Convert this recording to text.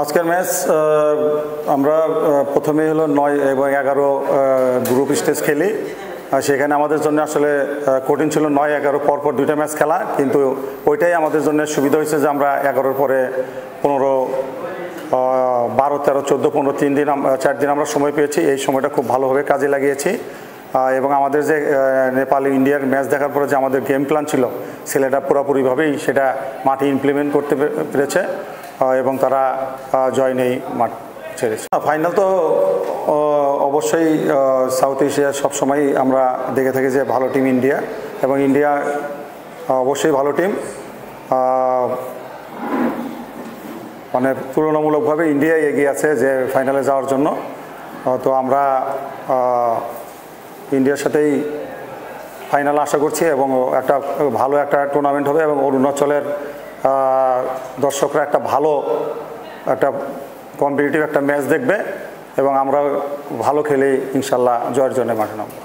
আজকের ম্যাচ আমরা প্রথমে হলো 9 এবং 11 গ্রুপ স্টেজ খেলি। সেখানে আমাদের জন্য আসলে কঠিন ছিল 9-11 পরপর দুইটা ম্যাচ খেলা, কিন্তু ওইটাই আমাদের জন্য সুবিধা হয়েছে যে আমরা 11-র পরে 15, 12, 13, 14, 15 4 দিন আমরা সময় পেয়েছি। এই সময়টা খুব ভালোভাবে কাজে লাগিয়েছি এবং আমাদের যে নেপাল ইন্ডিয়ার ম্যাচ দেখার পরে যে আমাদের গেম প্ল্যান ছিল ছেলেটা পুরোপুরিভাবেই সেটা মাঠে ইমপ্লিমেন্ট করতে পেরেছে এবং তারা জয় নেই মাঠ ছেড়েছে। ফাইনাল তো অবশ্যই সাউথ এশিয়া সবসময় আমরা দেখে থাকি যে ভালো টিম ইন্ডিয়া, এবং ইন্ডিয়া অবশ্যই ভালো টিম। মানে তুলনামূলকভাবে ইন্ডিয়াই এগিয়ে আছে যে ফাইনালে যাওয়ার জন্য। তো আমরা ইন্ডিয়ার সাথেই ফাইনাল আশা করছি এবং ভালো একটা টুর্নামেন্ট হবে এবং অরুণাচলের দর্শকরা ভালো কম্পিটিটিভ একটা ম্যাচ দেখবে এবং আমরা ভালো খেলে ইনশাল্লাহ জয়ের জন্য মাঠে নামবো।